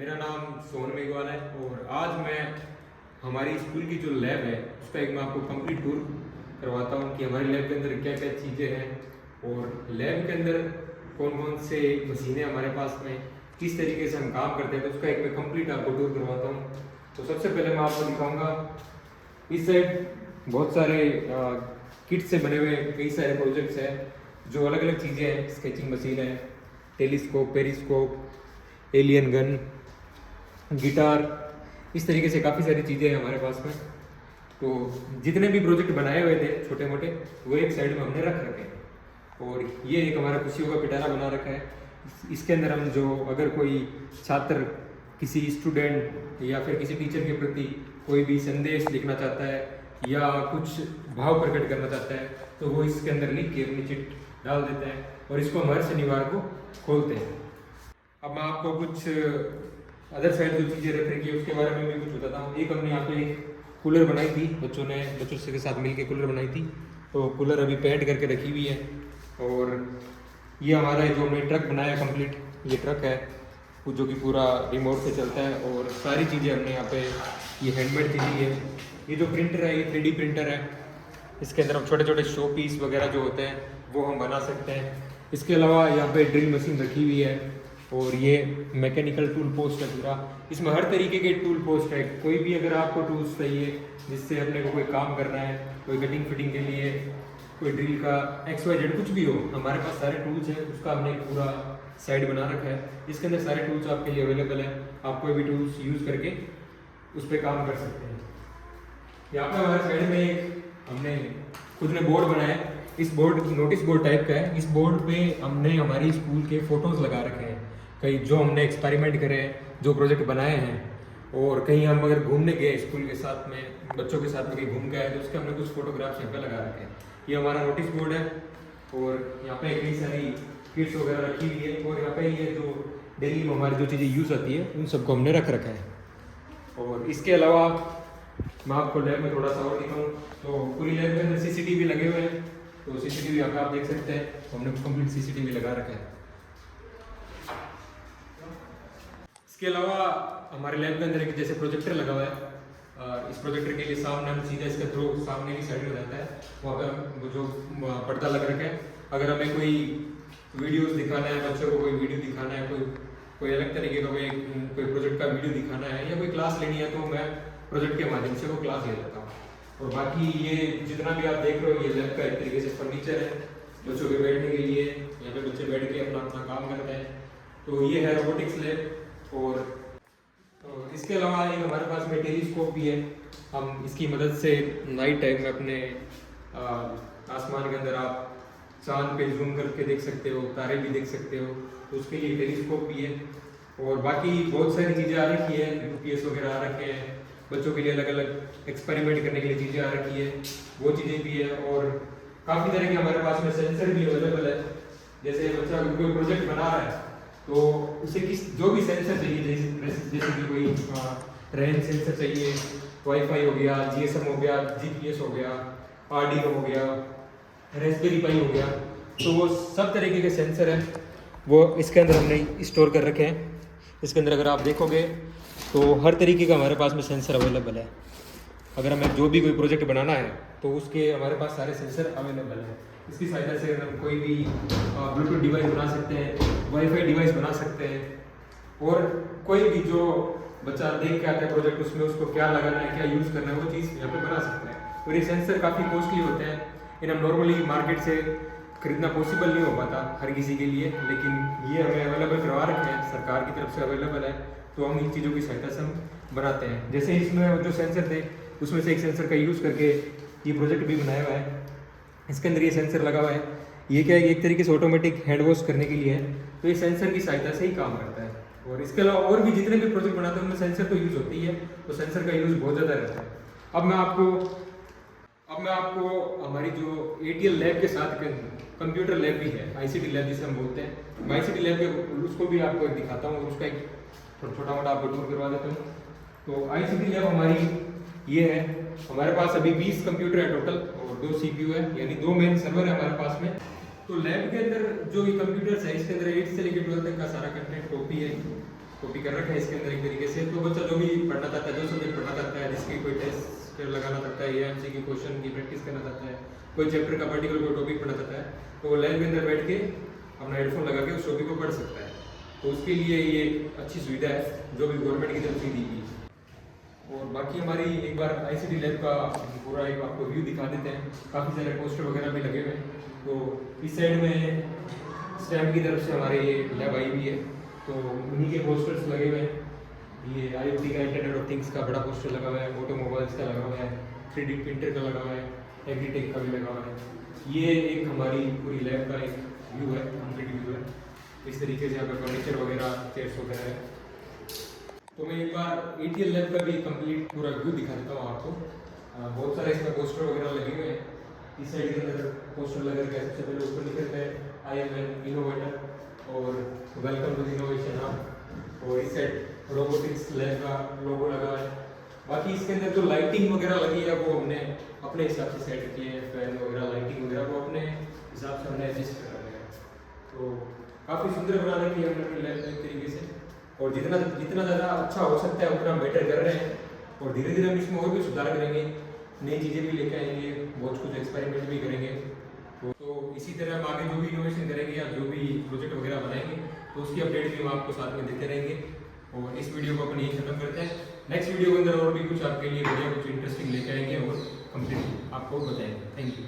मेरा नाम सोहन मेघवाल है और आज मैं हमारी स्कूल की जो लैब है उसका एक मैं आपको कंप्लीट टूर करवाता हूँ कि हमारी लैब के अंदर क्या क्या चीज़ें हैं और लैब के अंदर कौन कौन से मशीनें हमारे पास में किस तरीके से हम काम करते हैं, तो उसका एक मैं कंप्लीट आपको टूर करवाता हूँ। तो सबसे पहले मैं आपको दिखाऊंगा इस साइड बहुत सारे किट से बने हुए कई सारे प्रोजेक्ट्स हैं जो अलग अलग चीज़ें हैं। स्केचिंग मशीन है, telescope, periscope, alien gun, guitar, इस तरीके से काफ़ी सारी चीज़ें हैं हमारे पास में। तो जितने भी प्रोजेक्ट बनाए हुए थे छोटे मोटे वो एक साइड में हमने रख रखे हैं। और ये एक हमारा खुशियों का पिटारा बना रखा है। इसके अंदर हम जो अगर कोई छात्र किसी स्टूडेंट या फिर किसी टीचर के प्रति कोई भी संदेश लिखना चाहता है या कुछ भाव प्रकट करना चाहता है तो वो इसके अंदर लिख के अपनी चिट डाल देता है और इसको हम हर शनिवार को खोलते हैं। अब मैं आपको कुछ अदर साइड जो चीज़ें रख रखी है उसके बारे में भी कुछ बताता हूँ। एक हमने यहाँ पे एक कूलर बनाई थी, बच्चों से के साथ मिलके कूलर बनाई थी, तो कूलर अभी पेंट करके रखी हुई है। और ये हमारा जो हमने ट्रक बनाया कंप्लीट, ये ट्रक है वो जो कि पूरा रिमोट से चलता है और सारी चीज़ें हमने यहाँ पे ये हैंडमेड चीज़ें है। ये जो प्रिंटर है ये 3D प्रिंटर है। इसके अंदर हम छोटे छोटे शो पीस वगैरह जो होते हैं वो हम बना सकते हैं। इसके अलावा यहाँ पे ड्रिल मशीन रखी हुई है और ये मैकेनिकल टूल पोस्ट है पूरा। इसमें हर तरीके के टूल पोस्ट है। कोई भी अगर आपको टूल्स चाहिए जिससे अपने को कोई काम करना है, कोई कटिंग फिटिंग के लिए, कोई ड्रिल का XYZ कुछ भी हो, हमारे पास सारे टूल्स हैं। उसका हमने एक पूरा साइड बना रखा है। इसके अंदर सारे टूल्स आपके लिए अवेलेबल है। आप कोई भी टूल्स यूज़ करके उस पर काम कर सकते हैं। यहाँ पे हमारे साइड में एक हमने खुद ने बोर्ड बनाया है। इस बोर्ड नोटिस बोर्ड टाइप का है। इस बोर्ड पे हमने हमारी स्कूल के फोटोज लगा रखे हैं, कहीं जो हमने एक्सपेरिमेंट करे हैं, जो प्रोजेक्ट बनाए हैं। और कहीं हम अगर घूमने गए स्कूल के साथ में, बच्चों के साथ में कहीं घूम गए तो उसके हमने कुछ फोटोग्राफ्स यहाँ पे लगा रखे हैं। ये हमारा नोटिस बोर्ड है और यहाँ पे कई सारी किट्स वगैरह रखी हुई है। और यहाँ पे ये जो डेली में हमारी जो चीज़ें यूज़ आती है उन सबको हमने रख रखा है। और इसके अलावा मैं आपको लैब में थोड़ा सा और दिखाऊँ तो पूरी लैब में CCTV लगे हुए हैं। तो CCTV यहाँ पे आप देख सकते हैं, तो हमने कंप्लीट CCTV लगा रखा है। इसके अलावा हमारे लैब के अंदर एक जैसे प्रोजेक्टर लगा हुआ है। इस प्रोजेक्टर के लिए सामने हम सीधा इसका थ्रो सामने की साइड में रहता है, वहाँ पे हम जो पर्दा लग रखा है। अगर हमें कोई वीडियोस दिखाना है, बच्चों को कोई वीडियो दिखाना है, कोई अलग तरीके का कोई प्रोजेक्ट का वीडियो दिखाना है या कोई क्लास लेनी है, तो मैं प्रोजेक्ट के माध्यम से वो क्लास ले लेता हूँ। और बाकी ये जितना भी आप देख रहे हो ये लैब का एक तरीके से फर्नीचर है बच्चों के बैठने के लिए। यहाँ पे बच्चे बैठ के अपना अपना काम करते हैं। तो ये है रोबोटिक्स लैब। और इसके अलावा एक हमारे पास में टेलीस्कोप भी है। हम इसकी मदद से नाइट टाइम में अपने आसमान के अंदर आप चांद पे जूम करके देख सकते हो, तारे भी देख सकते हो। तो उसके लिए टेलीस्कोप भी है। और बाकी बहुत सारी चीज़ें आ रखी है, UPS वगैरह आ रखे हैं। बच्चों के लिए अलग अलग एक्सपेरिमेंट करने के लिए चीज़ें आ रखी है, वो चीज़ें भी है। और काफ़ी तरह के हमारे पास में सेंसर भी अवेलेबल है। जैसे बच्चा कोई प्रोजेक्ट बना रहा है तो उसे जो भी सेंसर चाहिए, जैसे कि कोई रेन सेंसर चाहिए, वाईफाई हो गया, GSM हो गया, GPS हो गया, आर्डिनो हो गया, रेस्पबेरी पाई हो गया, तो वो सब तरीके के सेंसर हैं वो इसके अंदर हमने स्टोर कर रखे हैं। इसके अंदर अगर आप देखोगे तो हर तरीके का हमारे पास में सेंसर अवेलेबल है। अगर हमें जो भी कोई प्रोजेक्ट बनाना है तो उसके हमारे पास सारे सेंसर अवेलेबल हैं। इसकी सहायता से हम कोई भी ब्लूटूथ डिवाइस बना सकते हैं, वाईफाई डिवाइस बना सकते हैं। और कोई भी जो बच्चा देख के आता है प्रोजेक्ट, उसमें उसको क्या लगाना है, क्या यूज़ करना है, वो चीज़ यहाँ पे बना सकते हैं। और ये सेंसर काफ़ी कॉस्टली होते हैं, इन्हें नॉर्मली मार्केट से खरीदना पॉसिबल नहीं हो पाता हर किसी के लिए, लेकिन ये हमें अवेलेबल करवा रखे हैं, सरकार की तरफ से अवेलेबल है। तो हम इन चीज़ों की सहायता से हम बनाते हैं। जैसे इसमें जो सेंसर थे उसमें से एक सेंसर का यूज़ करके ये प्रोजेक्ट भी बनाया हुआ है। इसके अंदर ये सेंसर लगा हुआ है। ये क्या है, एक तरीके से ऑटोमेटिक हैंड वॉश करने के लिए है। तो ये सेंसर की सहायता से ही काम करता है। और इसके अलावा और भी जितने भी प्रोजेक्ट बनाते हैं उनमें सेंसर तो यूज़ होती है, तो सेंसर का यूज़ बहुत ज़्यादा रहता है। अब मैं आपको हमारी जो ATL लैब के साथ कंप्यूटर लैब भी है, ICT लैब जिसे हम बोलते हैं, मैं ICT लैब के उसको भी आपको दिखाता हूँ और उसका एक छोटा मोटा आपको टूर करवा देता हूँ। तो ICT लैब हमारी ये है। हमारे पास अभी 20 कंप्यूटर है टोटल और 2 CPU है, यानी 2 मेन सर्वर है हमारे पास में। तो लैब के अंदर जो ये कंप्यूटर्स है इसके अंदर 8 से लेकर 12 तक का सारा कंटेंट कॉपी है। कॉपी कर रखा है इसके अंदर एक तरीके से। तो बच्चा जो भी पढ़ना चाहता है, जो सब्जेक्ट पढ़ना चाहता है, जिसकी कोई टेस्ट लगाना चाहता है या एमसीक्यू क्वेश्चन की प्रैक्टिस करना चाहता है, कोई चैप्टर का पर्टिकुलर कोई टॉपिक पढ़ना चाहता है, तो वो लैब के अंदर बैठ के अपना हेडफोन लगा के उस टॉपिक को पढ़ सकता है। तो उसके लिए ये एक अच्छी सुविधा है जो भी गवर्नमेंट की तरफ से दी गई है। और बाकी हमारी एक बार आईसीटी लैब का पूरा एक आपको व्यू दिखा देते हैं। काफ़ी सारे पोस्टर वगैरह भी लगे हुए हैं। तो इस साइड में स्टैम्प की तरफ से हमारे ये लैब आई हुई है, तो उन्हीं के पोस्टर्स लगे हुए हैं। ये IoT का, इंटरनेट ऑफ थिंग्स का बड़ा पोस्टर लगा हुआ है, ऑटोमोबाइल्स का लगा हुआ है, 3D प्रिंटर का लगा हुआ है, एग्रीटेक का भी लगा हुआ है। ये एक हमारी पूरी लैब का एक व्यू है, कंप्लीट व्यू है। इस तरीके से यहाँ पे फर्नीचर वगैरह, चेयर्स वगैरह है। तो मैं एक बार ATL लैब का भी कंप्लीट पूरा व्यू दिखा देता हूँ आपको। बहुत सारे इसमें पोस्टर वगैरह लगे हुए हैं। इस साइड के अंदर पोस्टर लगा के सबसे पहले ऊपर लिखा है I am an innovator और वेलकम टू इनोवेशन हब। और इस साइड रोबोटिक्स लैब का लोगो लगा है। बाकी इसके अंदर जो लाइटिंग वगैरह लगी है वो हमने अपने हिसाब से सेट किए हैं। फैन वगैरह, लाइटिंग वगैरह वो अपने हिसाब से हमने एडजस्ट करा है। तो काफ़ी सुंदर बना रखी है हमने अपनी लैब एक तरीके से। और जितना ज़्यादा अच्छा हो सकता है उतना बेटर कर रहे हैं। और धीरे धीरे हम इसमें और भी सुधार करेंगे, नई चीज़ें भी लेके आएंगे, बहुत कुछ एक्सपेरिमेंट भी करेंगे। तो इसी तरह हम आगे जो भी इनोवेशन करेंगे या जो भी प्रोजेक्ट वगैरह बनाएंगे तो उसकी अपडेट भी हम आपको साथ में देते रहेंगे। और इस वीडियो को अपन यही खत्म करते हैं। नेक्स्ट वीडियो के अंदर और भी कुछ आपके लिए बढ़िया कुछ इंटरेस्टिंग लेके आएंगे और कंप्लीट आपको बताएंगे। Thank you.